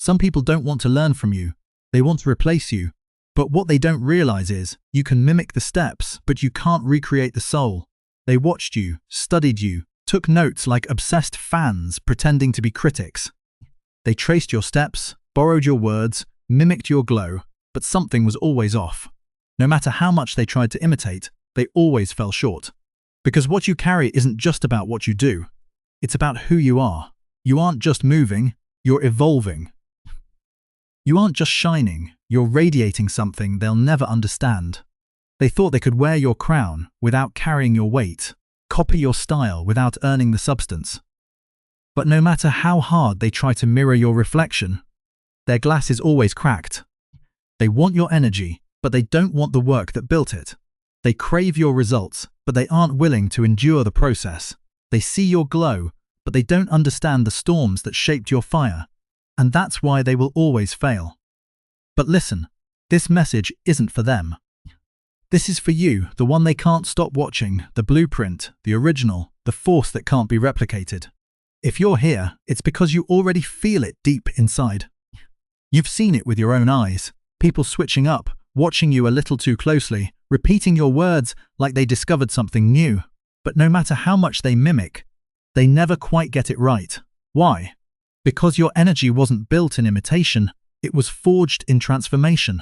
Some people don't want to learn from you. They want to replace you. But what they don't realize is, you can mimic the steps, but you can't recreate the soul. They watched you, studied you, took notes like obsessed fans pretending to be critics. They traced your steps, borrowed your words, mimicked your glow, but something was always off. No matter how much they tried to imitate, they always fell short. Because what you carry isn't just about what you do. It's about who you are. You aren't just moving, you're evolving. You aren't just shining, you're radiating something they'll never understand. They thought they could wear your crown without carrying your weight, copy your style without earning the substance. But no matter how hard they try to mirror your reflection, their glass is always cracked. They want your energy, but they don't want the work that built it. They crave your results, but they aren't willing to endure the process. They see your glow, but they don't understand the storms that shaped your fire. And that's why they will always fail. But listen, this message isn't for them. This is for you, the one they can't stop watching, the blueprint, the original, the force that can't be replicated. If you're here, it's because you already feel it deep inside. You've seen it with your own eyes, people switching up, watching you a little too closely, repeating your words like they discovered something new. But no matter how much they mimic, they never quite get it right. Why? Because your energy wasn't built in imitation, it was forged in transformation.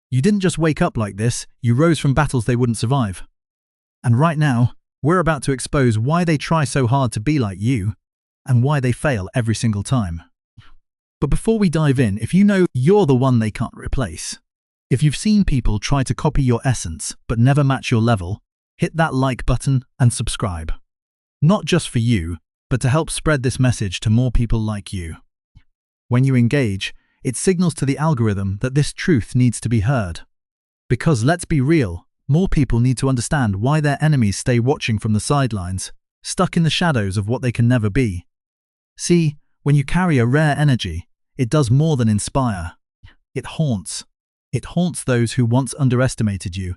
You didn't just wake up like this, you rose from battles they wouldn't survive. And right now, we're about to expose why they try so hard to be like you, and why they fail every single time. But before we dive in, if you know you're the one they can't replace, if you've seen people try to copy your essence but never match your level, hit that like button and subscribe. Not just for you, but to help spread this message to more people like you. When you engage, it signals to the algorithm that this truth needs to be heard. Because let's be real, more people need to understand why their enemies stay watching from the sidelines, stuck in the shadows of what they can never be. See, when you carry a rare energy, it does more than inspire. It haunts. It haunts those who once underestimated you.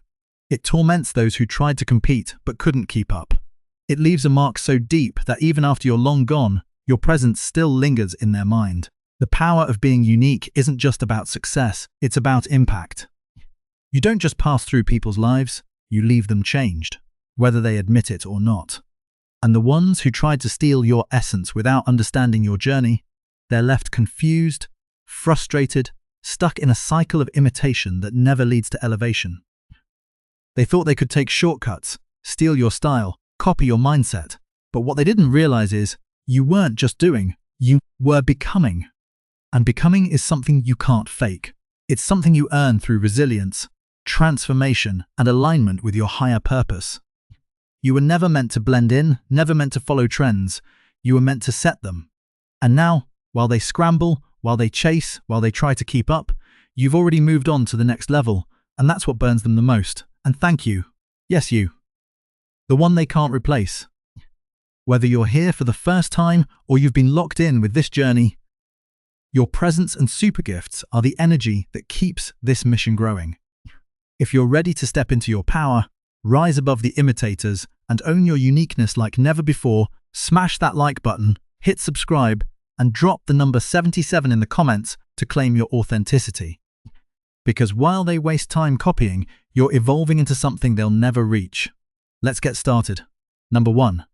It torments those who tried to compete but couldn't keep up. It leaves a mark so deep that even after you're long gone, your presence still lingers in their mind. The power of being unique isn't just about success, it's about impact. You don't just pass through people's lives, you leave them changed, whether they admit it or not. And the ones who tried to steal your essence without understanding your journey, they're left confused, frustrated, stuck in a cycle of imitation that never leads to elevation. They thought they could take shortcuts, steal your style, copy your mindset, but what they didn't realize is, you weren't just doing, you were becoming. And becoming is something you can't fake. It's something you earn through resilience, transformation, and alignment with your higher purpose. You were never meant to blend in, never meant to follow trends. You were meant to set them. And now, while they scramble, while they chase, while they try to keep up, you've already moved on to the next level, and that's what burns them the most. And thank you. Yes, you. The one they can't replace. Whether you're here for the first time or you've been locked in with this journey, your presence and super gifts are the energy that keeps this mission growing. If you're ready to step into your power, rise above the imitators, and own your uniqueness like never before, smash that like button, hit subscribe, and drop the number 77 in the comments to claim your authenticity. Because while they waste time copying, you're evolving into something they'll never reach. Let's get started. Number 1.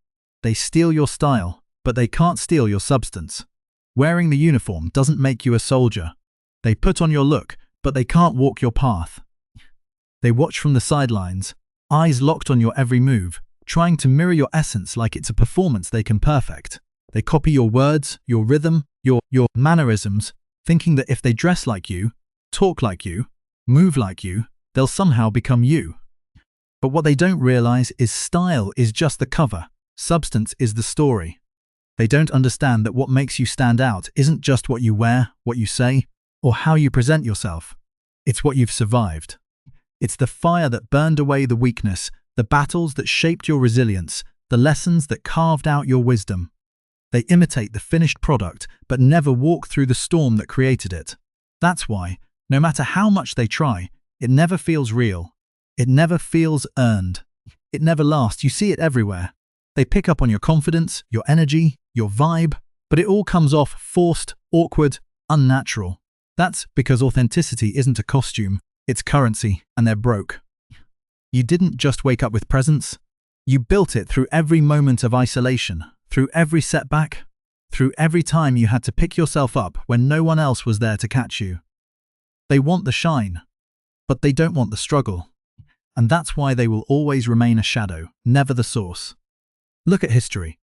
They steal your style, but they can't steal your substance. Wearing the uniform doesn't make you a soldier. They put on your look, but they can't walk your path. They watch from the sidelines, eyes locked on your every move, trying to mirror your essence like it's a performance they can perfect. They copy your words, your rhythm, your mannerisms, thinking that if they dress like you, talk like you, move like you, they'll somehow become you. But what they don't realize is style is just the cover, substance is the story. They don't understand that what makes you stand out isn't just what you wear, what you say, or how you present yourself. It's what you've survived. It's the fire that burned away the weakness, the battles that shaped your resilience, the lessons that carved out your wisdom. They imitate the finished product, but never walk through the storm that created it. That's why, no matter how much they try, it never feels real. It never feels earned. It never lasts. You see it everywhere. They pick up on your confidence, your energy, your vibe, but it all comes off forced, awkward, unnatural. That's because authenticity isn't a costume, it's currency, and they're broke. You didn't just wake up with presence. You built it through every moment of isolation, through every setback, through every time you had to pick yourself up when no one else was there to catch you. They want the shine, but they don't want the struggle. And that's why they will always remain a shadow, never the source. Look at history.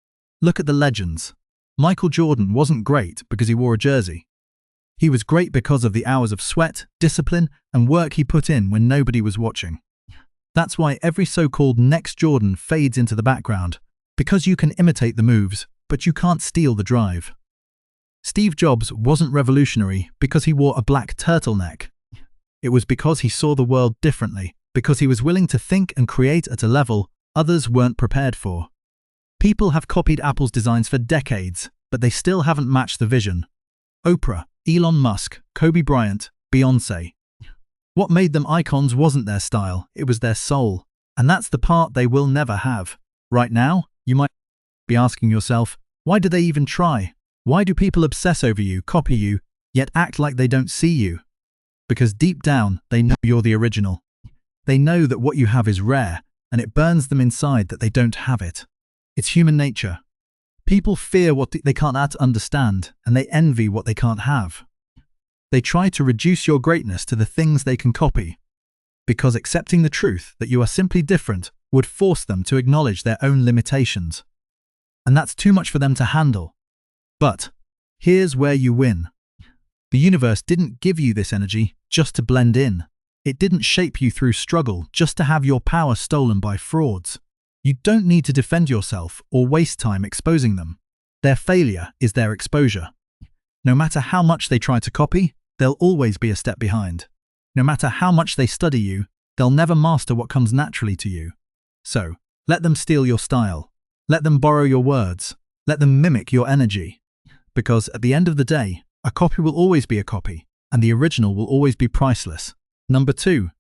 Look at the legends. Michael Jordan wasn't great because he wore a jersey. He was great because of the hours of sweat, discipline, and work he put in when nobody was watching. That's why every so-called next Jordan fades into the background, because you can imitate the moves, but you can't steal the drive. Steve Jobs wasn't revolutionary because he wore a black turtleneck. It was because he saw the world differently, because he was willing to think and create at a level others weren't prepared for. People have copied Apple's designs for decades, but they still haven't matched the vision. Oprah, Elon Musk, Kobe Bryant, Beyoncé. What made them icons wasn't their style, it was their soul. And that's the part they will never have. Right now, you might be asking yourself, why do they even try? Why do people obsess over you, copy you, yet act like they don't see you? Because deep down, they know you're the original. They know that what you have is rare, and it burns them inside that they don't have it. It's human nature. People fear what they can't understand, and they envy what they can't have. They try to reduce your greatness to the things they can copy, because accepting the truth that you are simply different would force them to acknowledge their own limitations. And that's too much for them to handle. But here's where you win. The universe didn't give you this energy just to blend in. It didn't shape you through struggle just to have your power stolen by frauds. You don't need to defend yourself or waste time exposing them. Their failure is their exposure. No matter how much they try to copy, they'll always be a step behind. No matter how much they study you, they'll never master what comes naturally to you. So, let them steal your style. Let them borrow your words. Let them mimic your energy. Because at the end of the day, a copy will always be a copy, and the original will always be priceless. Number 2.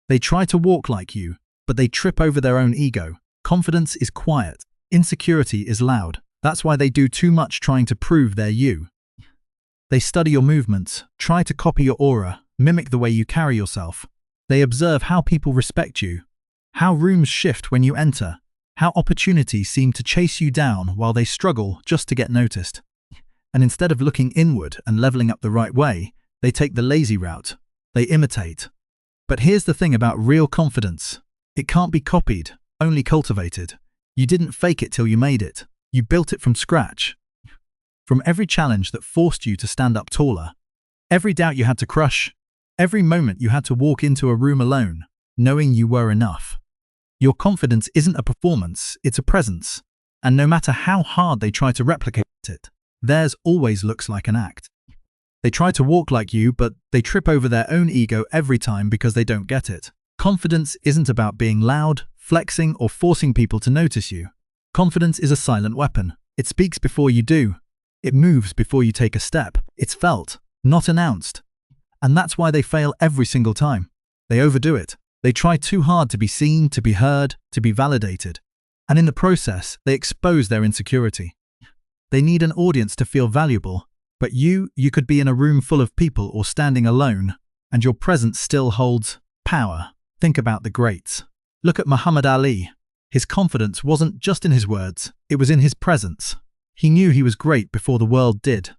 They try to walk like you, but they trip over their own ego. Confidence is quiet. Insecurity is loud. That's why they do too much trying to prove they're you. They study your movements, try to copy your aura, mimic the way you carry yourself. They observe how people respect you, how rooms shift when you enter, how opportunities seem to chase you down while they struggle just to get noticed. And instead of looking inward and leveling up the right way, they take the lazy route. They imitate. But here's the thing about real confidence. It can't be copied, only cultivated. You didn't fake it till you made it. You built it from scratch. From every challenge that forced you to stand up taller, every doubt you had to crush, every moment you had to walk into a room alone, knowing you were enough. Your confidence isn't a performance, it's a presence. And no matter how hard they try to replicate it, theirs always looks like an act. They try to walk like you, but they trip over their own ego every time because they don't get it. Confidence isn't about being loud, flexing, or forcing people to notice you. Confidence is a silent weapon. It speaks before you do. It moves before you take a step. It's felt, not announced. And that's why they fail every single time. They overdo it. They try too hard to be seen, to be heard, to be validated. And in the process, they expose their insecurity. They need an audience to feel valuable, but you could be in a room full of people or standing alone, and your presence still holds power. Think about the greats. Look at Muhammad Ali. His confidence wasn't just in his words, it was in his presence. He knew he was great before the world did.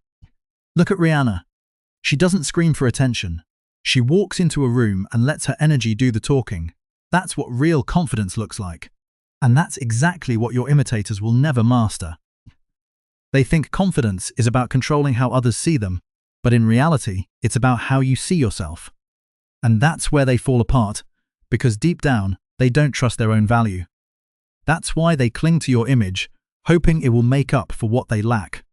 Look at Rihanna. She doesn't scream for attention. She walks into a room and lets her energy do the talking. That's what real confidence looks like. And that's exactly what your imitators will never master. They think confidence is about controlling how others see them, but in reality, it's about how you see yourself. And that's where they fall apart, because deep down, they don't trust their own value. That's why they cling to your image, hoping it will make up for what they lack.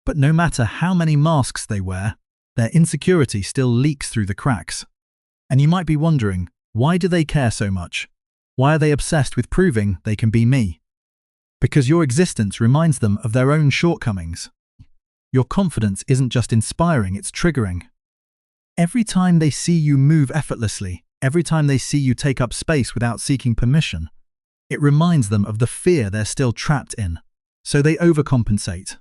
But no matter how many masks they wear, their insecurity still leaks through the cracks. And you might be wondering, why do they care so much? Why are they obsessed with proving they can be me? Because your existence reminds them of their own shortcomings. Your confidence isn't just inspiring, it's triggering. Every time they see you move effortlessly, every time they see you take up space without seeking permission, it reminds them of the fear they're still trapped in. So they overcompensate.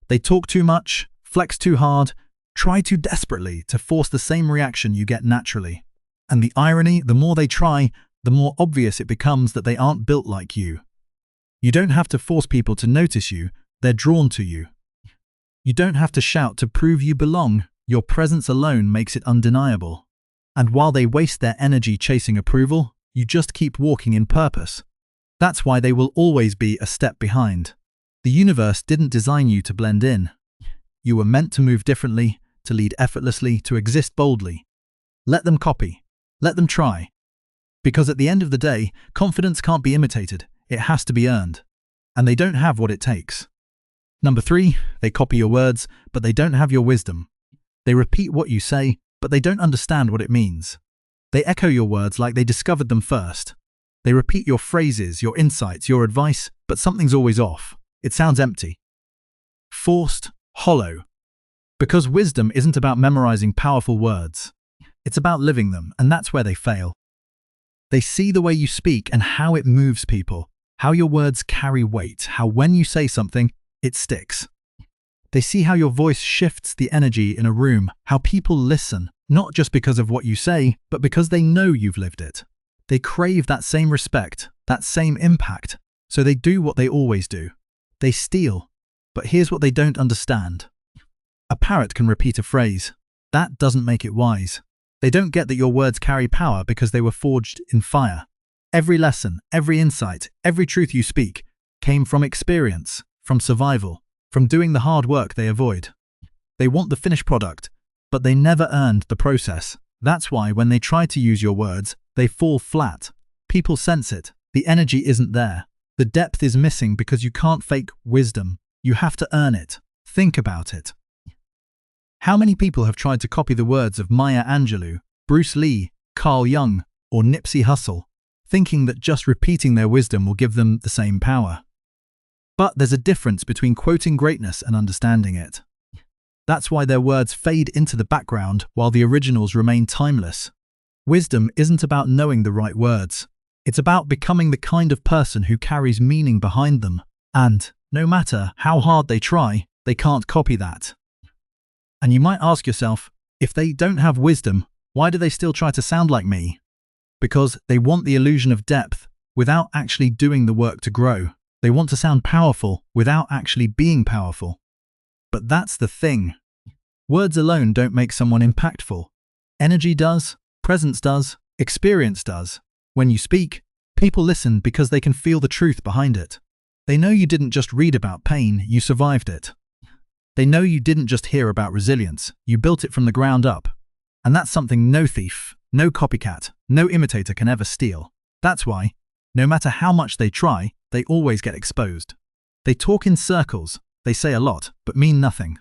They talk too much, flex too hard, try too desperately to force the same reaction you get naturally. And the irony, the more they try, the more obvious it becomes that they aren't built like you. You don't have to force people to notice you, they're drawn to you. You don't have to shout to prove you belong, your presence alone makes it undeniable. And while they waste their energy chasing approval, you just keep walking in purpose. That's why they will always be a step behind. The universe didn't design you to blend in. You were meant to move differently, to lead effortlessly, to exist boldly. Let them copy. Let them try. Because at the end of the day, confidence can't be imitated, it has to be earned. And they don't have what it takes. Number 3, they copy your words, but they don't have your wisdom. They repeat what you say, but they don't understand what it means. They echo your words like they discovered them first. They repeat your phrases, your insights, your advice, but something's always off. It sounds empty. Forced, hollow. Because wisdom isn't about memorizing powerful words. It's about living them, and that's where they fail. They see the way you speak and how it moves people, how your words carry weight, how when you say something, it sticks. They see how your voice shifts the energy in a room, how people listen, not just because of what you say, but because they know you've lived it. They crave that same respect, that same impact, so they do what they always do. They steal. But here's what they don't understand. A parrot can repeat a phrase. That doesn't make it wise. They don't get that your words carry power because they were forged in fire. Every lesson, every insight, every truth you speak came from experience, from survival, from doing the hard work they avoid. They want the finished product, but they never earned the process. That's why when they try to use your words, they fall flat. People sense it. The energy isn't there. The depth is missing because you can't fake wisdom. You have to earn it. Think about it. How many people have tried to copy the words of Maya Angelou, Bruce Lee, Carl Jung, or Nipsey Hussle, thinking that just repeating their wisdom will give them the same power? But there's a difference between quoting greatness and understanding it. That's why their words fade into the background while the originals remain timeless. Wisdom isn't about knowing the right words. It's about becoming the kind of person who carries meaning behind them. And, no matter how hard they try, they can't copy that. And you might ask yourself, if they don't have wisdom, why do they still try to sound like me? Because they want the illusion of depth without actually doing the work to grow. They want to sound powerful without actually being powerful. But that's the thing. Words alone don't make someone impactful. Energy does, presence does, experience does. When you speak, people listen because they can feel the truth behind it. They know you didn't just read about pain, you survived it. They know you didn't just hear about resilience, you built it from the ground up. And that's something no thief, no copycat, no imitator can ever steal. That's why, no matter how much they try, they always get exposed. They talk in circles, they say a lot, but mean nothing.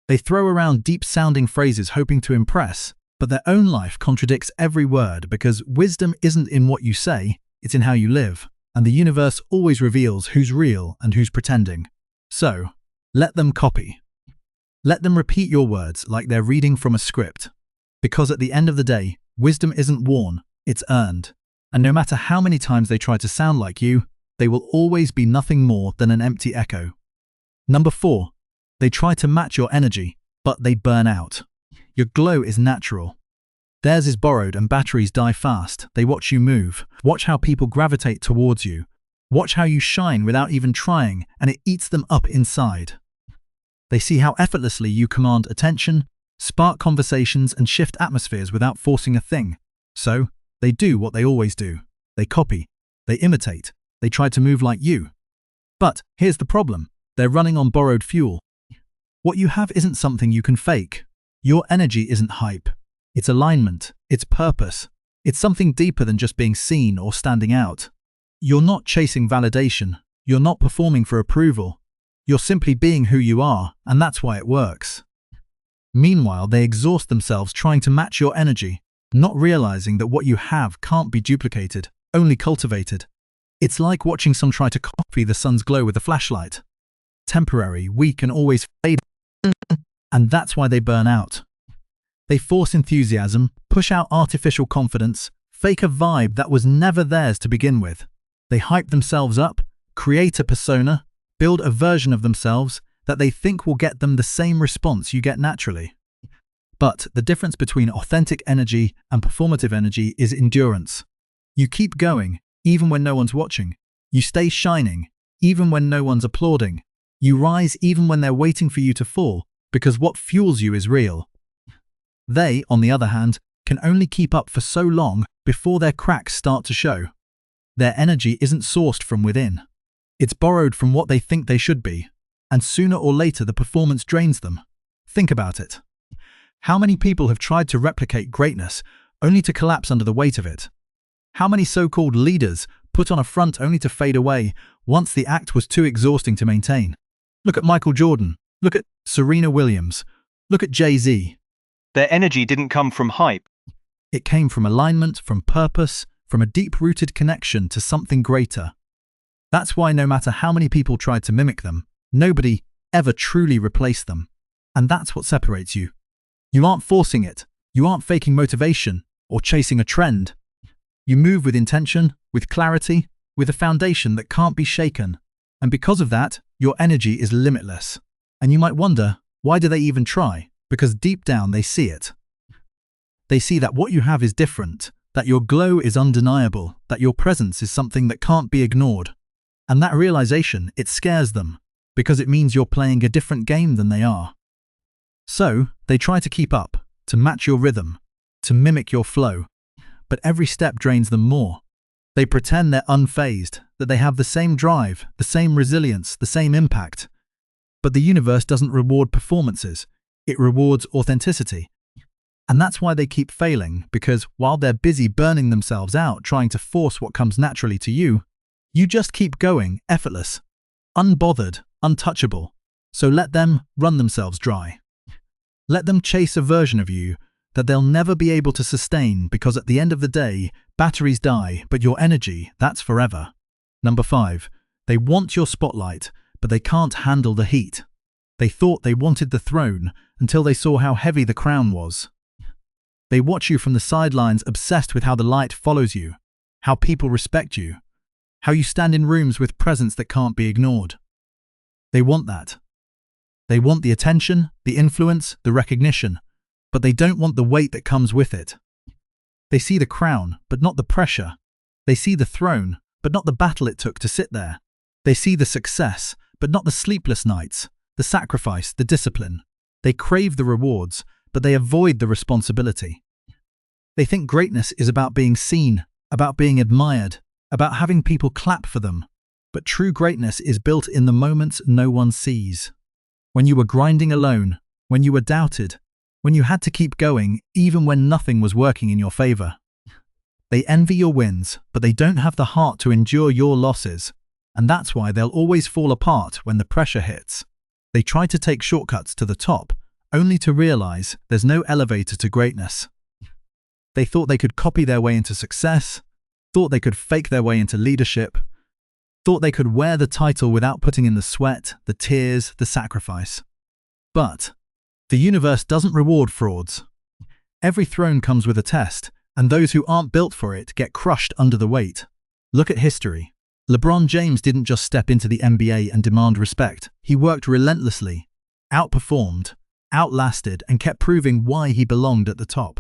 They throw around deep-sounding phrases hoping to impress, but their own life contradicts every word because wisdom isn't in what you say, it's in how you live. And the universe always reveals who's real and who's pretending. So, let them copy. Let them repeat your words like they're reading from a script. Because at the end of the day, wisdom isn't worn, it's earned. And no matter how many times they try to sound like you, they will always be nothing more than an empty echo. Number 4, they try to match your energy, but they burn out. Your glow is natural. Theirs is borrowed and batteries die fast. They watch you move. Watch how people gravitate towards you. Watch how you shine without even trying, and it eats them up inside. They see how effortlessly you command attention, spark conversations, and shift atmospheres without forcing a thing. So, they do what they always do. They copy. They imitate. They try to move like you. But here's the problem. They're running on borrowed fuel. What you have isn't something you can fake. Your energy isn't hype. It's alignment. It's purpose. It's something deeper than just being seen or standing out. You're not chasing validation. You're not performing for approval. You're simply being who you are, and that's why it works. Meanwhile, they exhaust themselves trying to match your energy, not realizing that what you have can't be duplicated, only cultivated. It's like watching someone try to copy the sun's glow with a flashlight. Temporary, weak, and always fade. And that's why they burn out. They force enthusiasm, push out artificial confidence, fake a vibe that was never theirs to begin with. They hype themselves up, create a persona, build a version of themselves that they think will get them the same response you get naturally. But the difference between authentic energy and performative energy is endurance. You keep going, even when no one's watching. You stay shining, even when no one's applauding. You rise even when they're waiting for you to fall, because what fuels you is real. They, on the other hand, can only keep up for so long before their cracks start to show. Their energy isn't sourced from within. It's borrowed from what they think they should be, and sooner or later the performance drains them. Think about it. How many people have tried to replicate greatness only to collapse under the weight of it? How many so-called leaders put on a front only to fade away once the act was too exhausting to maintain? Look at Michael Jordan. Look at Serena Williams. Look at Jay-Z. Their energy didn't come from hype. It came from alignment, from purpose, from a deep-rooted connection to something greater. That's why no matter how many people tried to mimic them, nobody ever truly replaced them. And that's what separates you. You aren't forcing it. You aren't faking motivation or chasing a trend. You move with intention, with clarity, with a foundation that can't be shaken. And because of that, your energy is limitless. And you might wonder, why do they even try? Because deep down they see it. They see that what you have is different, that your glow is undeniable, that your presence is something that can't be ignored. And that realization, it scares them, because it means you're playing a different game than they are. So, they try to keep up, to match your rhythm, to mimic your flow. But every step drains them more. They pretend they're unfazed, that they have the same drive, the same resilience, the same impact. But the universe doesn't reward performances, it rewards authenticity. And that's why they keep failing, because while they're busy burning themselves out trying to force what comes naturally to you, you just keep going, effortless, unbothered, untouchable. So let them run themselves dry. Let them chase a version of you that they'll never be able to sustain, because at the end of the day, batteries die, but your energy, that's forever. Number 5. They want your spotlight, but they can't handle the heat. They thought they wanted the throne until they saw how heavy the crown was. They watch you from the sidelines, obsessed with how the light follows you, how people respect you, how you stand in rooms with presence that can't be ignored. They want that. They want the attention, the influence, the recognition, but they don't want the weight that comes with it. They see the crown, but not the pressure. They see the throne, but not the battle it took to sit there. They see the success, but not the sleepless nights, the sacrifice, the discipline. They crave the rewards, but they avoid the responsibility. They think greatness is about being seen, about being admired, about having people clap for them. But true greatness is built in the moments no one sees. When you were grinding alone, when you were doubted, when you had to keep going even when nothing was working in your favor. They envy your wins, but they don't have the heart to endure your losses. And that's why they'll always fall apart when the pressure hits. They try to take shortcuts to the top, only to realize there's no elevator to greatness. They thought they could copy their way into success, thought they could fake their way into leadership, thought they could wear the title without putting in the sweat, the tears, the sacrifice. But the universe doesn't reward frauds. Every throne comes with a test, and those who aren't built for it get crushed under the weight. Look at history. LeBron James didn't just step into the NBA and demand respect. He worked relentlessly, outperformed, outlasted, and kept proving why he belonged at the top.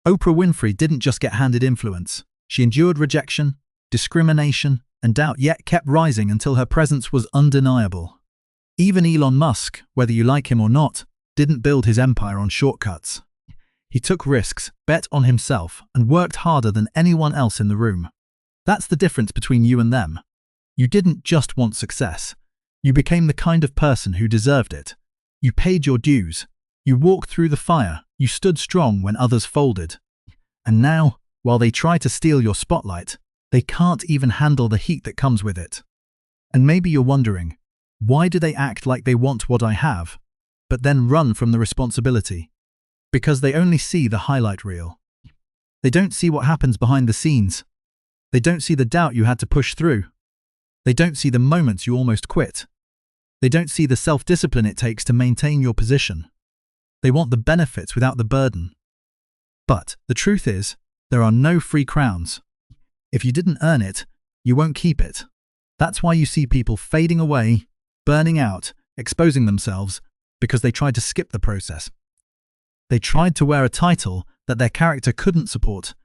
Oprah Winfrey didn't just get handed influence. She endured rejection, discrimination, and doubt, yet kept rising until her presence was undeniable. Even Elon Musk, whether you like him or not, didn't build his empire on shortcuts. He took risks, bet on himself, and worked harder than anyone else in the room. That's the difference between you and them. You didn't just want success. You became the kind of person who deserved it. You paid your dues. You walked through the fire. You stood strong when others folded. And now, while they try to steal your spotlight, they can't even handle the heat that comes with it. And maybe you're wondering, why do they act like they want what I have, but then run from the responsibility? Because they only see the highlight reel. They don't see what happens behind the scenes. They don't see the doubt you had to push through. They don't see the moments you almost quit. They don't see the self-discipline it takes to maintain your position. They want the benefits without the burden. But the truth is, there are no free crowns. If you didn't earn it, you won't keep it. That's why you see people fading away, burning out, exposing themselves, because they tried to skip the process. They tried to wear a title that their character couldn't support,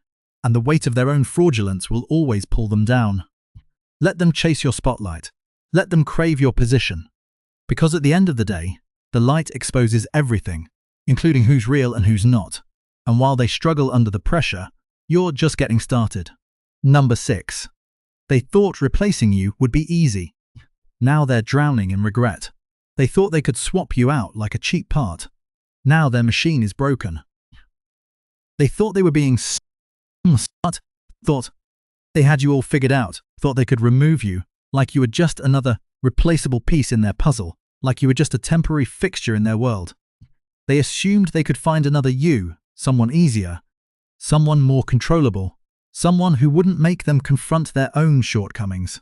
and the weight of their own fraudulence will always pull them down. Let them chase your spotlight. Let them crave your position. Because at the end of the day, the light exposes everything, including who's real and who's not. And while they struggle under the pressure, you're just getting started. Number 6. They thought replacing you would be easy. Now they're drowning in regret. They thought they could swap you out like a cheap part. Now their machine is broken. They thought they were being smart, thought they had you all figured out, thought they could remove you like you were just another replaceable piece in their puzzle, like you were just a temporary fixture in their world. They assumed they could find another you, someone easier, someone more controllable, someone who wouldn't make them confront their own shortcomings.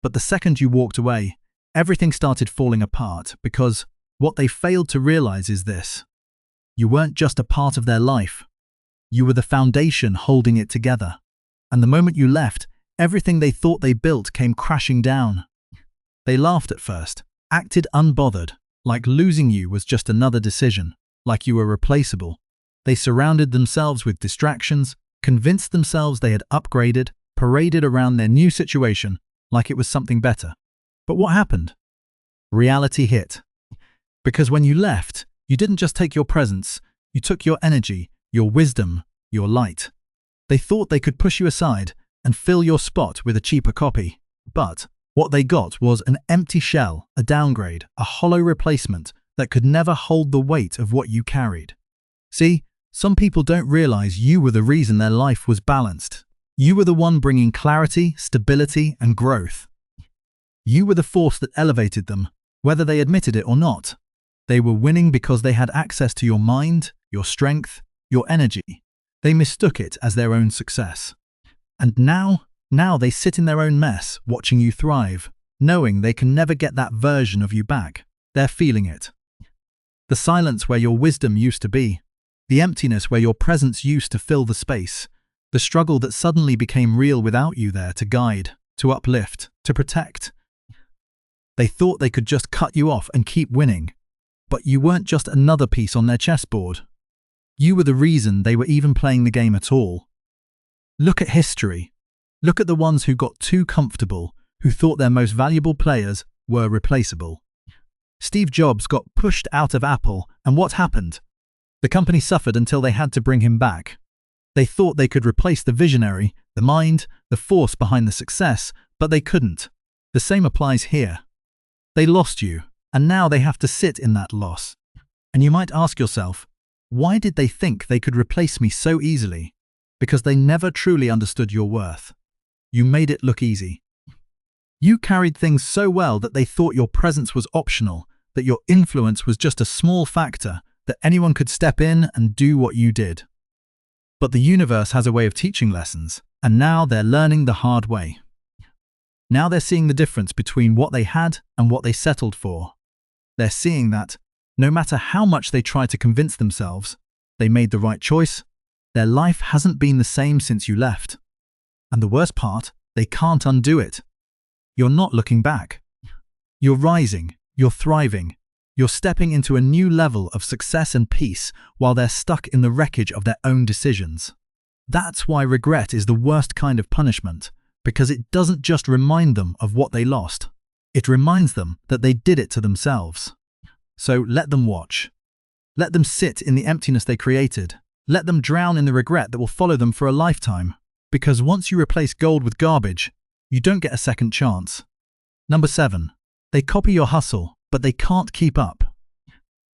But the second you walked away, everything started falling apart because what they failed to realize is this: you weren't just a part of their life. You were the foundation holding it together. And the moment you left, everything they thought they built came crashing down. They laughed at first, acted unbothered, like losing you was just another decision, like you were replaceable. They surrounded themselves with distractions, convinced themselves they had upgraded, paraded around their new situation like it was something better. But what happened? Reality hit. Because when you left, you didn't just take your presence, you took your energy, your wisdom, your light. They thought they could push you aside and fill your spot with a cheaper copy. But what they got was an empty shell, a downgrade, a hollow replacement that could never hold the weight of what you carried. See, some people don't realize you were the reason their life was balanced. You were the one bringing clarity, stability, and growth. You were the force that elevated them, whether they admitted it or not. They were winning because they had access to your mind, your strength, your energy. They mistook it as their own success. And now they sit in their own mess, watching you thrive, knowing they can never get that version of you back. They're feeling it. The silence where your wisdom used to be, the emptiness where your presence used to fill the space, the struggle that suddenly became real without you there to guide, to uplift, to protect. They thought they could just cut you off and keep winning, but you weren't just another piece on their chessboard. You were the reason they were even playing the game at all. Look at history. Look at the ones who got too comfortable, who thought their most valuable players were replaceable. Steve Jobs got pushed out of Apple, and what happened? The company suffered until they had to bring him back. They thought they could replace the visionary, the mind, the force behind the success, but they couldn't. The same applies here. They lost you, and now they have to sit in that loss. And you might ask yourself, why did they think they could replace me so easily? Because they never truly understood your worth. You made it look easy. You carried things so well that they thought your presence was optional, that your influence was just a small factor, that anyone could step in and do what you did. But the universe has a way of teaching lessons, and now they're learning the hard way. Now they're seeing the difference between what they had and what they settled for. They're seeing that, no matter how much they try to convince themselves they made the right choice, their life hasn't been the same since you left. And the worst part, they can't undo it. You're not looking back. You're rising, you're thriving, you're stepping into a new level of success and peace while they're stuck in the wreckage of their own decisions. That's why regret is the worst kind of punishment, because it doesn't just remind them of what they lost. It reminds them that they did it to themselves. So let them watch. Let them sit in the emptiness they created. Let them drown in the regret that will follow them for a lifetime. Because once you replace gold with garbage, you don't get a second chance. Number 7. They copy your hustle, but they can't keep up.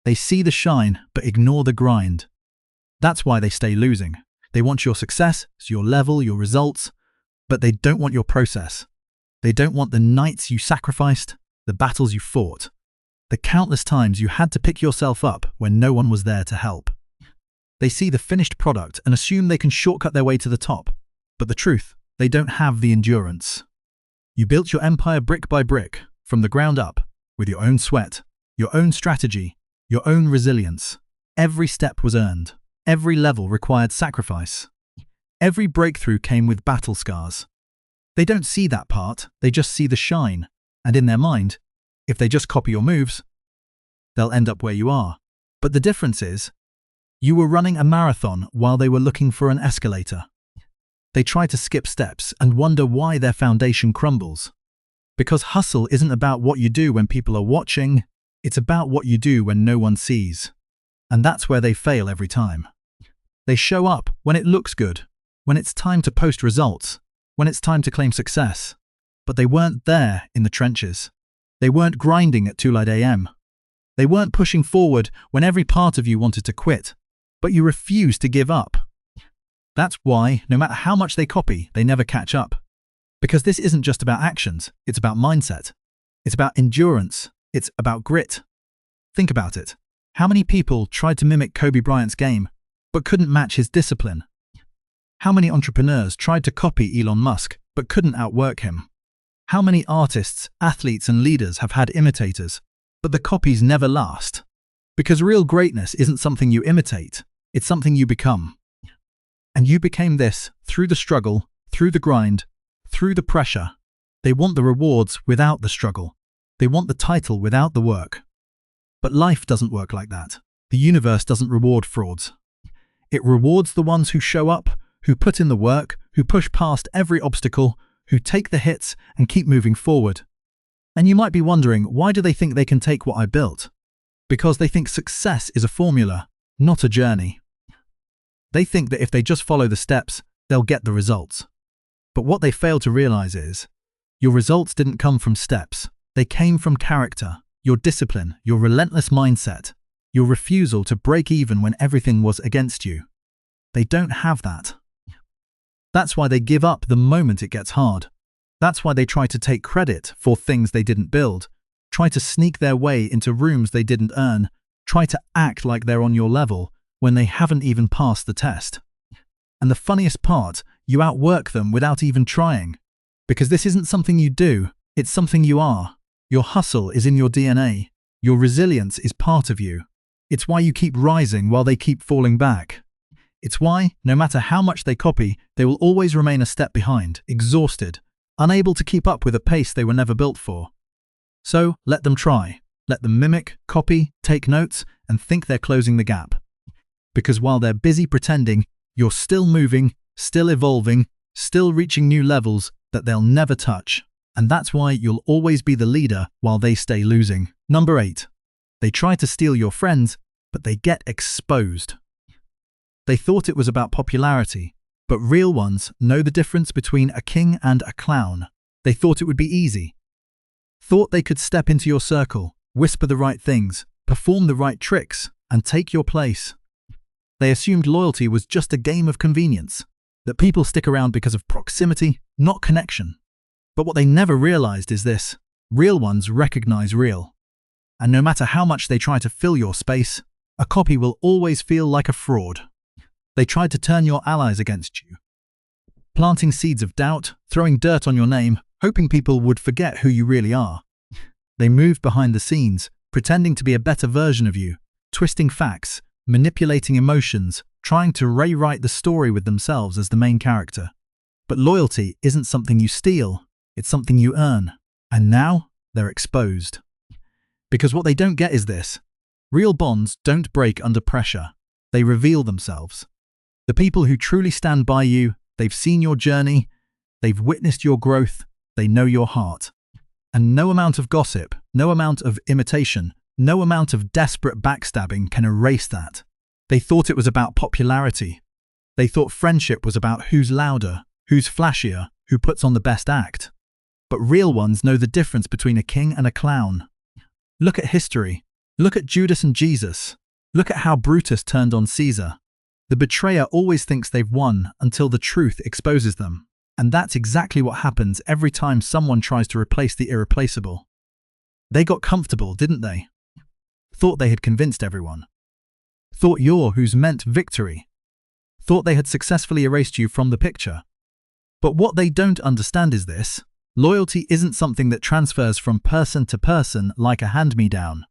They see the shine, but ignore the grind. That's why they stay losing. They want your success, your level, your results, but they don't want your process. They don't want the nights you sacrificed, the battles you fought, the countless times you had to pick yourself up when no one was there to help. They see the finished product and assume they can shortcut their way to the top. But the truth, they don't have the endurance. You built your empire brick by brick, from the ground up, with your own sweat, your own strategy, your own resilience. Every step was earned. Every level required sacrifice. Every breakthrough came with battle scars. They don't see that part, they just see the shine. And in their mind, if they just copy your moves, they'll end up where you are. But the difference is, You were running a marathon while they were looking for an escalator. They try to skip steps and wonder why their foundation crumbles. Because hustle isn't about what you do when people are watching, it's about what you do when no one sees. And that's where they fail every time. They show up when it looks good, when it's time to post results, when it's time to claim success. But they weren't there in the trenches. They weren't grinding at 2 a.m. They weren't pushing forward when every part of you wanted to quit, but you refused to give up. That's why, no matter how much they copy, they never catch up. Because this isn't just about actions, it's about mindset. It's about endurance. It's about grit. Think about it. How many people tried to mimic Kobe Bryant's game, but couldn't match his discipline? How many entrepreneurs tried to copy Elon Musk, but couldn't outwork him? How many artists, athletes, and leaders have had imitators, but the copies never last? Because real greatness isn't something you imitate, it's something you become. And you became this through the struggle, through the grind, through the pressure. They want the rewards without the struggle. They want the title without the work. But life doesn't work like that. The universe doesn't reward frauds. It rewards the ones who show up, who put in the work, who push past every obstacle, who take the hits and keep moving forward. And you might be wondering, why do they think they can take what I built? Because they think success is a formula, not a journey. They think that if they just follow the steps, they'll get the results. But what they fail to realize is, your results didn't come from steps. They came from character, your discipline, your relentless mindset, your refusal to break even when everything was against you. They don't have that. That's why they give up the moment it gets hard. That's why they try to take credit for things they didn't build, try to sneak their way into rooms they didn't earn, try to act like they're on your level when they haven't even passed the test. And the funniest part, you outwork them without even trying. Because this isn't something you do, it's something you are. Your hustle is in your DNA. Your resilience is part of you. It's why you keep rising while they keep falling back. It's why, no matter how much they copy, they will always remain a step behind, exhausted, unable to keep up with a pace they were never built for. So, let them try. Let them mimic, copy, take notes, and think they're closing the gap. Because while they're busy pretending, you're still moving, still evolving, still reaching new levels that they'll never touch. And that's why you'll always be the leader while they stay losing. Number 8. They try to steal your friends, but they get exposed. They thought it was about popularity, but real ones know the difference between a king and a clown. They thought it would be easy. Thought they could step into your circle, whisper the right things, perform the right tricks, and take your place. They assumed loyalty was just a game of convenience, that people stick around because of proximity, not connection. But what they never realized is this: real ones recognize real. And no matter how much they try to fill your space, a copy will always feel like a fraud. They tried to turn your allies against you, planting seeds of doubt, throwing dirt on your name, hoping people would forget who you really are. They moved behind the scenes, pretending to be a better version of you, twisting facts, manipulating emotions, trying to rewrite the story with themselves as the main character. But loyalty isn't something you steal, it's something you earn. And now, they're exposed. Because what they don't get is this: real bonds don't break under pressure, they reveal themselves. The people who truly stand by you, they've seen your journey, they've witnessed your growth, they know your heart. And no amount of gossip, no amount of imitation, no amount of desperate backstabbing can erase that. They thought it was about popularity. They thought friendship was about who's louder, who's flashier, who puts on the best act. But real ones know the difference between a king and a clown. Look at history. Look at Judas and Jesus. Look at how Brutus turned on Caesar. The betrayer always thinks they've won until the truth exposes them. And that's exactly what happens every time someone tries to replace the irreplaceable. They got comfortable, didn't they? Thought they had convinced everyone. Thought you're who's meant victory. Thought they had successfully erased you from the picture. But what they don't understand is this: loyalty isn't something that transfers from person to person like a hand-me-down.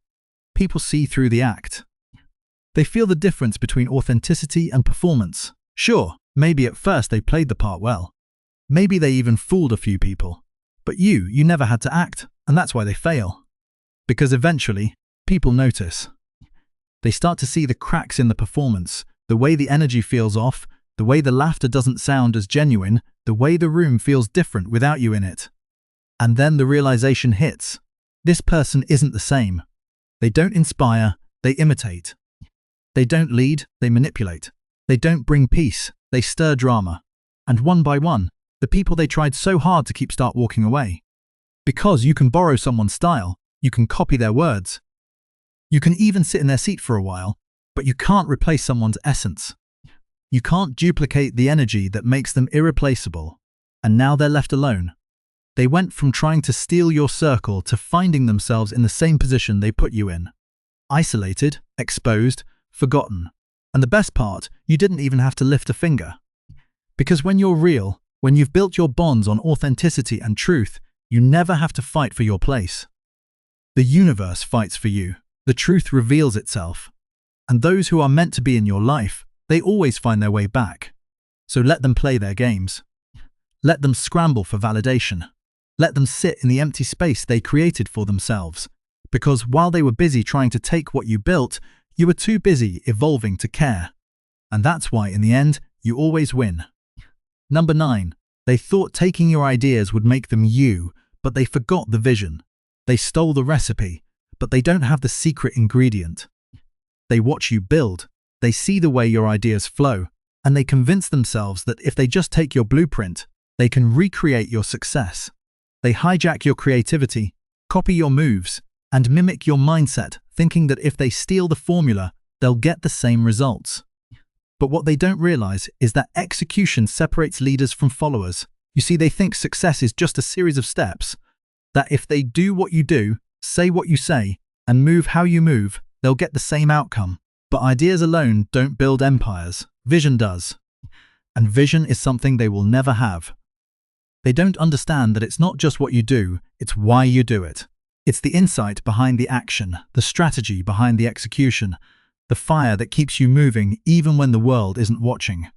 People see through the act. They feel the difference between authenticity and performance. Sure, maybe at first they played the part well. Maybe they even fooled a few people. But you never had to act, and that's why they fail. Because eventually, people notice. They start to see the cracks in the performance, the way the energy feels off, the way the laughter doesn't sound as genuine, the way the room feels different without you in it. And then the realization hits. This person isn't the same. They don't inspire, they imitate. They don't lead, they manipulate. They don't bring peace, they stir drama. And one by one, the people they tried so hard to keep start walking away. Because you can borrow someone's style, you can copy their words. You can even sit in their seat for a while, but you can't replace someone's essence. You can't duplicate the energy that makes them irreplaceable. And now they're left alone. They went from trying to steal your circle to finding themselves in the same position they put you in. Isolated, exposed, forgotten. And the best part, you didn't even have to lift a finger. Because when you're real, when you've built your bonds on authenticity and truth, you never have to fight for your place. The universe fights for you. The truth reveals itself. And those who are meant to be in your life, they always find their way back. So let them play their games. Let them scramble for validation. Let them sit in the empty space they created for themselves. Because while they were busy trying to take what you built, you were too busy evolving to care. And that's why, in the end, you always win. Number 9. They thought taking your ideas would make them you, but they forgot the vision. They stole the recipe, but they don't have the secret ingredient. They watch you build, they see the way your ideas flow, and they convince themselves that if they just take your blueprint, they can recreate your success. They hijack your creativity, copy your moves, and mimic your mindset, thinking that if they steal the formula, they'll get the same results. But what they don't realize is that execution separates leaders from followers. You see, they think success is just a series of steps, that if they do what you do, say what you say, and move how you move, they'll get the same outcome. But ideas alone don't build empires. Vision does. And vision is something they will never have. They don't understand that it's not just what you do, it's why you do it. It's the insight behind the action, the strategy behind the execution, the fire that keeps you moving even when the world isn't watching.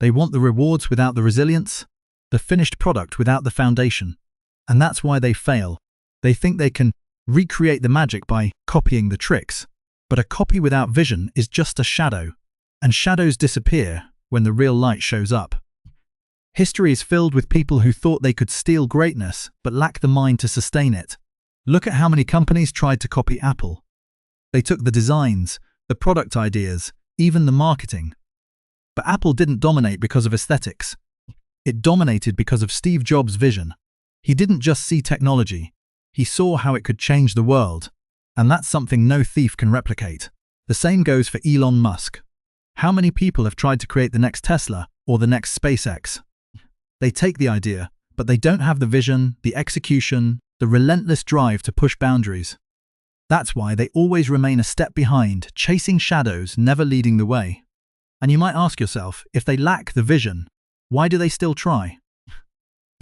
They want the rewards without the resilience, the finished product without the foundation. And that's why they fail. They think they can recreate the magic by copying the tricks. But a copy without vision is just a shadow, and shadows disappear when the real light shows up. History is filled with people who thought they could steal greatness but lack the mind to sustain it. Look at how many companies tried to copy Apple. They took the designs, the product ideas, even the marketing. But Apple didn't dominate because of aesthetics. It dominated because of Steve Jobs' vision. He didn't just see technology, he saw how it could change the world. And that's something no thief can replicate. The same goes for Elon Musk. How many people have tried to create the next Tesla or the next SpaceX? They take the idea, but they don't have the vision, the execution, the relentless drive to push boundaries. That's why they always remain a step behind, chasing shadows, never leading the way. And you might ask yourself, if they lack the vision, why do they still try?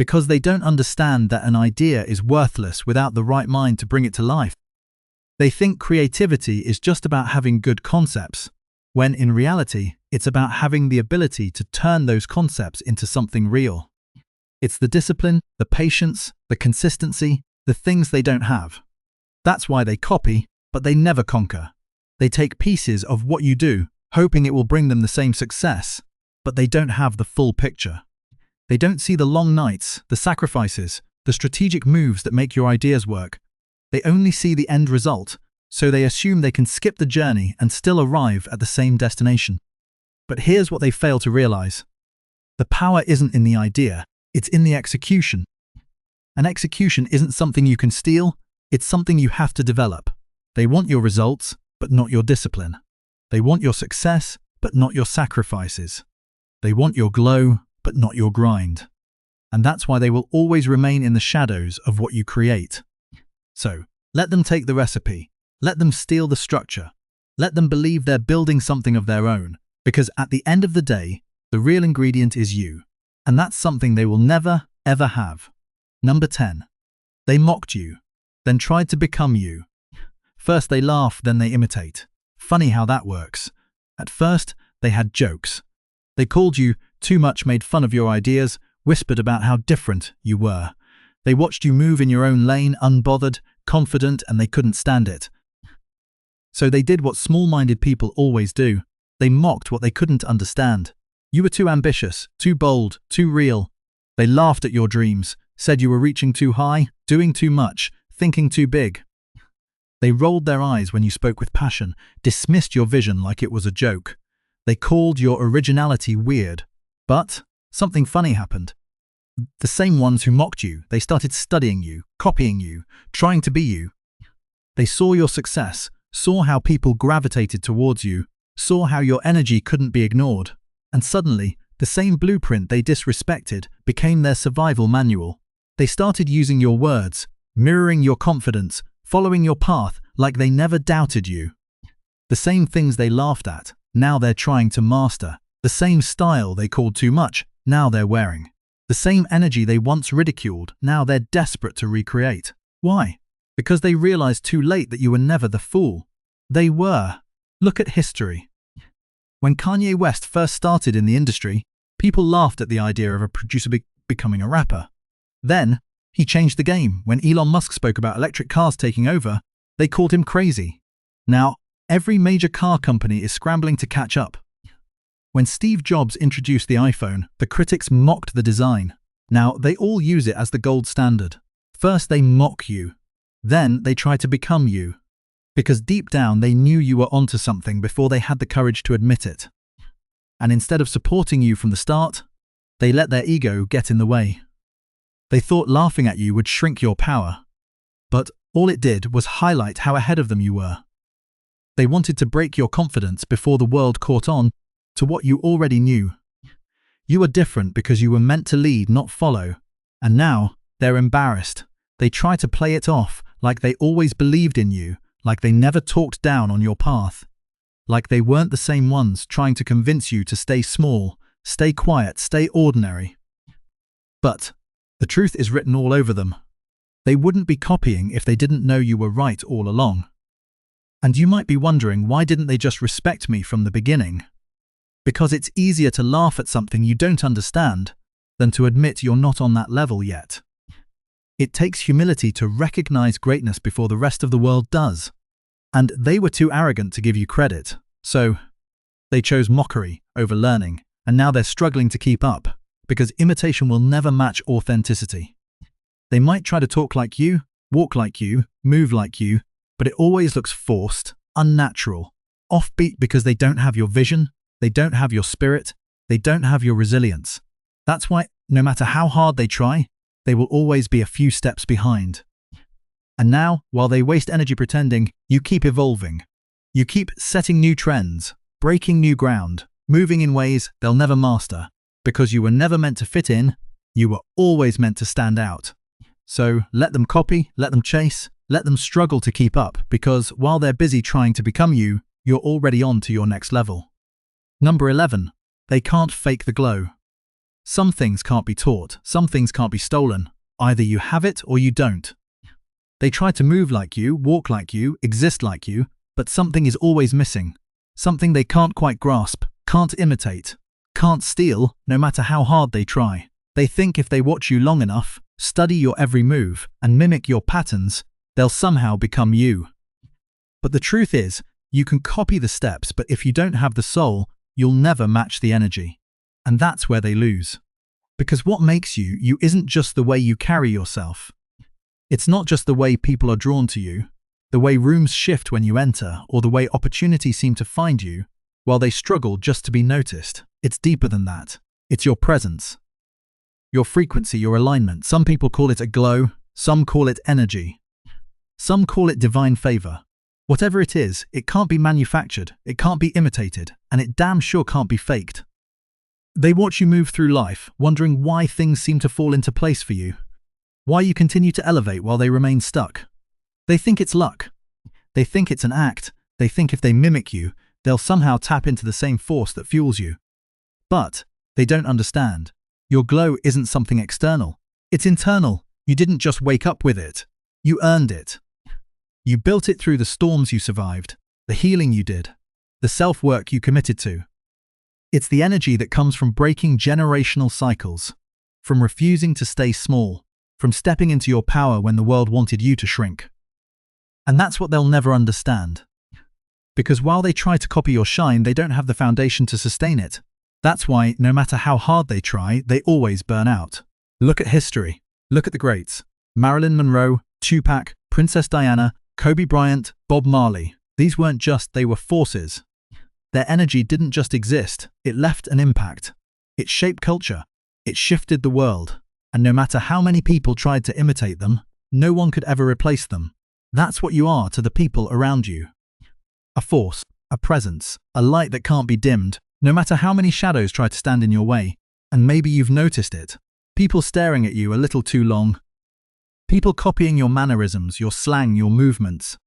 Because they don't understand that an idea is worthless without the right mind to bring it to life. They think creativity is just about having good concepts, when in reality, it's about having the ability to turn those concepts into something real. It's the discipline, the patience, the consistency, the things they don't have. That's why they copy, but they never conquer. They take pieces of what you do, hoping it will bring them the same success, but they don't have the full picture. They don't see the long nights, the sacrifices, the strategic moves that make your ideas work. They only see the end result, so they assume they can skip the journey and still arrive at the same destination. But here's what they fail to realize. The power isn't in the idea, it's in the execution. And execution isn't something you can steal, it's something you have to develop. They want your results, but not your discipline. They want your success, but not your sacrifices. They want your glow, but not your grind. And that's why they will always remain in the shadows of what you create. So, let them take the recipe. Let them steal the structure. Let them believe they're building something of their own. Because at the end of the day, the real ingredient is you. And that's something they will never, ever have. Number 10. They mocked you, then tried to become you. First they laugh, then they imitate. Funny how that works. At first, they had jokes. They called you too much, made fun of your ideas, whispered about how different you were. They watched you move in your own lane, unbothered, confident, and they couldn't stand it. So they did what small-minded people always do. They mocked what they couldn't understand. You were too ambitious, too bold, too real. They laughed at your dreams, said you were reaching too high, doing too much, thinking too big. They rolled their eyes when you spoke with passion, dismissed your vision like it was a joke. They called your originality weird. But something funny happened. The same ones who mocked you, they started studying you, copying you, trying to be you. They saw your success, saw how people gravitated towards you, saw how your energy couldn't be ignored. And suddenly, the same blueprint they disrespected became their survival manual. They started using your words, mirroring your confidence, following your path like they never doubted you. The same things they laughed at, now they're trying to master. The same style they called too much, now they're wearing. The same energy they once ridiculed, now they're desperate to recreate. Why? Because they realized too late that you were never the fool. They were. Look at history. When Kanye West first started in the industry, people laughed at the idea of a producer becoming a rapper. Then, he changed the game. When Elon Musk spoke about electric cars taking over, they called him crazy. Now, every major car company is scrambling to catch up. When Steve Jobs introduced the iPhone, the critics mocked the design. Now, they all use it as the gold standard. First, they mock you. Then, they try to become you. Because deep down, they knew you were onto something before they had the courage to admit it. And instead of supporting you from the start, they let their ego get in the way. They thought laughing at you would shrink your power. But all it did was highlight how ahead of them you were. They wanted to break your confidence before the world caught on to what you already knew. You were different because you were meant to lead, not follow. And now, they're embarrassed. They try to play it off like they always believed in you, like they never talked down on your path. Like they weren't the same ones trying to convince you to stay small, stay quiet, stay ordinary. But the truth is written all over them. They wouldn't be copying if they didn't know you were right all along. And you might be wondering, why didn't they just respect me from the beginning? Because it's easier to laugh at something you don't understand than to admit you're not on that level yet. It takes humility to recognize greatness before the rest of the world does. And they were too arrogant to give you credit. So, they chose mockery over learning, and now they're struggling to keep up, because imitation will never match authenticity. They might try to talk like you, walk like you, move like you, but it always looks forced, unnatural, offbeat because they don't have your vision, they don't have your spirit, they don't have your resilience. That's why, no matter how hard they try, they will always be a few steps behind. And now, while they waste energy pretending, you keep evolving. You keep setting new trends, breaking new ground, moving in ways they'll never master. Because you were never meant to fit in, you were always meant to stand out. So let them copy, let them chase, let them struggle to keep up, because while they're busy trying to become you, you're already on to your next level. Number 11. They can't fake the glow. Some things can't be taught, some things can't be stolen. Either you have it or you don't. They try to move like you, walk like you, exist like you, but something is always missing. Something they can't quite grasp, can't imitate, can't steal, no matter how hard they try. They think if they watch you long enough, study your every move, and mimic your patterns, they'll somehow become you. But the truth is, you can copy the steps, but if you don't have the soul, you'll never match the energy. And that's where they lose. Because what makes you, you isn't just the way you carry yourself. It's not just the way people are drawn to you, the way rooms shift when you enter, or the way opportunities seem to find you, while they struggle just to be noticed. It's deeper than that. It's your presence. Your frequency, your alignment. Some people call it a glow, some call it energy. Some call it divine favor. Whatever it is, it can't be manufactured, it can't be imitated, and it damn sure can't be faked. They watch you move through life, wondering why things seem to fall into place for you. Why you continue to elevate while they remain stuck. They think it's luck. They think it's an act. They think if they mimic you, they'll somehow tap into the same force that fuels you. But they don't understand. Your glow isn't something external. It's internal. You didn't just wake up with it. You earned it. You built it through the storms you survived, the healing you did, the self-work you committed to. It's the energy that comes from breaking generational cycles, from refusing to stay small, from stepping into your power when the world wanted you to shrink. And that's what they'll never understand. Because while they try to copy your shine, they don't have the foundation to sustain it. That's why, no matter how hard they try, they always burn out. Look at history. Look at the greats. Marilyn Monroe, Tupac, Princess Diana, Kobe Bryant, Bob Marley. These weren't just, they were forces. Their energy didn't just exist, it left an impact. It shaped culture. It shifted the world. And no matter how many people tried to imitate them, no one could ever replace them. That's what you are to the people around you. A force, a presence, a light that can't be dimmed, no matter how many shadows try to stand in your way. And maybe you've noticed it. People staring at you a little too long. People copying your mannerisms, your slang, your movements.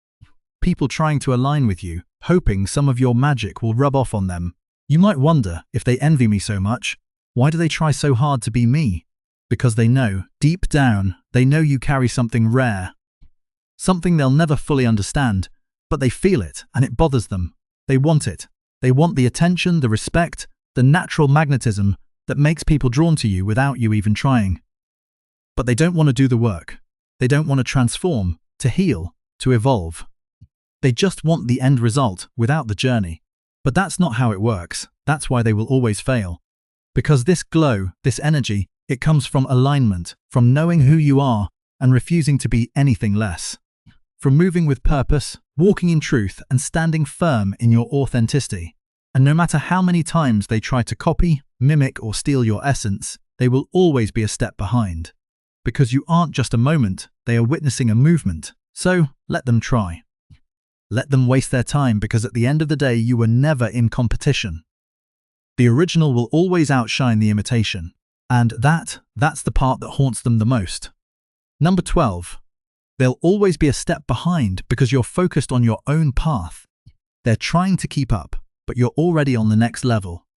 People trying to align with you, hoping some of your magic will rub off on them. You might wonder, if they envy me so much, why do they try so hard to be me? Because they know, deep down, they know you carry something rare. Something they'll never fully understand, but they feel it and it bothers them. They want it. They want the attention, the respect, the natural magnetism that makes people drawn to you without you even trying. But they don't want to do the work. They don't want to transform, to heal, to evolve. They just want the end result without the journey. But that's not how it works. That's why they will always fail. Because this glow, this energy, it comes from alignment, from knowing who you are and refusing to be anything less. From moving with purpose, walking in truth, and standing firm in your authenticity. And no matter how many times they try to copy, mimic, or steal your essence, they will always be a step behind. Because you aren't just a moment, they are witnessing a movement. So, let them try. Let them waste their time, because at the end of the day, you were never in competition. The original will always outshine the imitation. And that's the part that haunts them the most. Number 12. They'll always be a step behind because you're focused on your own path. They're trying to keep up, but you're already on the next level.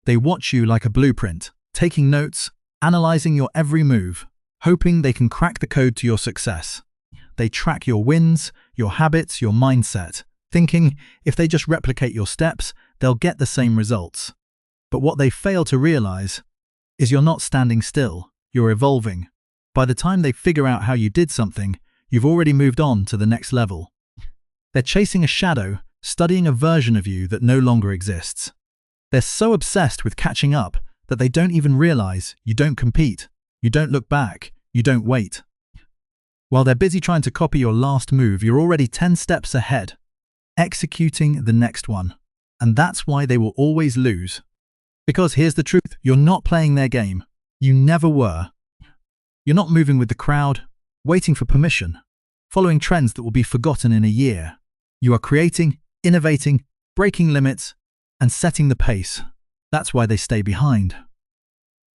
They watch you like a blueprint, taking notes, analyzing your every move, hoping they can crack the code to your success. They track your wins, your habits, your mindset, thinking if they just replicate your steps, they'll get the same results. But what they fail to realize is you're not standing still, you're evolving. By the time they figure out how you did something, you've already moved on to the next level. They're chasing a shadow, studying a version of you that no longer exists. They're so obsessed with catching up that they don't even realize you don't compete, you don't look back, you don't wait. While they're busy trying to copy your last move, you're already 10 steps ahead, executing the next one. And that's why they will always lose. Because here's the truth, you're not playing their game. You never were. You're not moving with the crowd, waiting for permission, following trends that will be forgotten in a year. You are creating, innovating, breaking limits, and setting the pace. That's why they stay behind.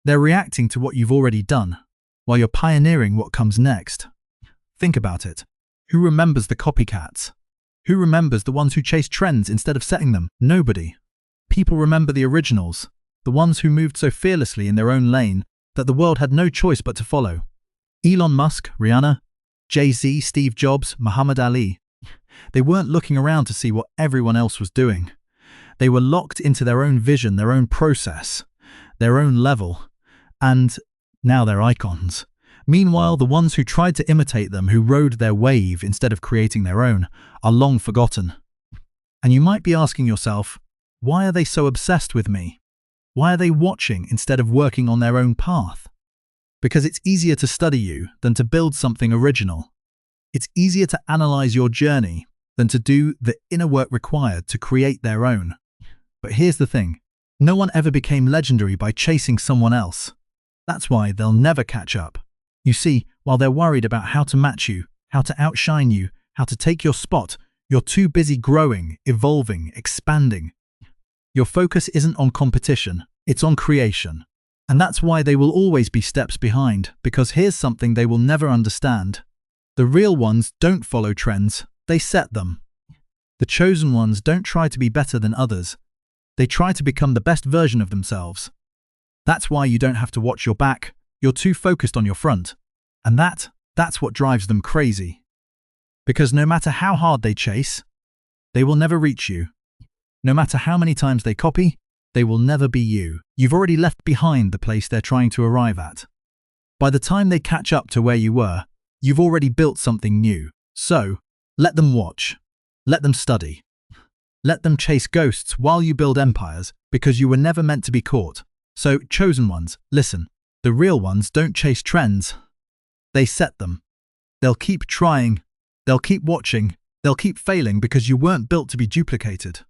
They're reacting to what you've already done, while you're pioneering what comes next. Think about it. Who remembers the copycats? Who remembers the ones who chase trends instead of setting them? Nobody. People remember the originals, the ones who moved so fearlessly in their own lane that the world had no choice but to follow. Elon Musk, Rihanna, Jay-Z, Steve Jobs, Muhammad Ali. They weren't looking around to see what everyone else was doing. They were locked into their own vision, their own process, their own level, and now they're icons. Meanwhile, the ones who tried to imitate them, who rode their wave instead of creating their own, are long forgotten. And you might be asking yourself, why are they so obsessed with me? Why are they watching instead of working on their own path? Because it's easier to study you than to build something original. It's easier to analyze your journey than to do the inner work required to create their own. But here's the thing, no one ever became legendary by chasing someone else. That's why they'll never catch up. You see, while they're worried about how to match you, how to outshine you, how to take your spot, you're too busy growing, evolving, expanding. Your focus isn't on competition, it's on creation. And that's why they will always be steps behind, because here's something they will never understand. The real ones don't follow trends, they set them. The chosen ones don't try to be better than others. They try to become the best version of themselves. That's why you don't have to watch your back, you're too focused on your front. And that's what drives them crazy. Because no matter how hard they chase, they will never reach you. No matter how many times they copy, they will never be you. You've already left behind the place they're trying to arrive at. By the time they catch up to where you were, you've already built something new. So, let them watch. Let them study. Let them chase ghosts while you build empires, because you were never meant to be caught. So, chosen ones, listen. The real ones don't chase trends. They set them. They'll keep trying. They'll keep watching. They'll keep failing because you weren't built to be duplicated.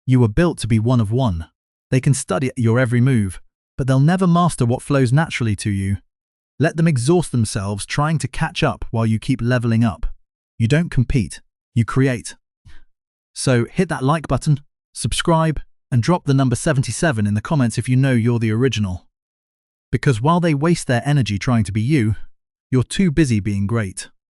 You were built to be one of one. They can study your every move, but they'll never master what flows naturally to you. Let them exhaust themselves trying to catch up while you keep leveling up. You don't compete, you create. So hit that like button, subscribe, and drop the number 77 in the comments if you know you're the original. Because while they waste their energy trying to be you, you're too busy being great.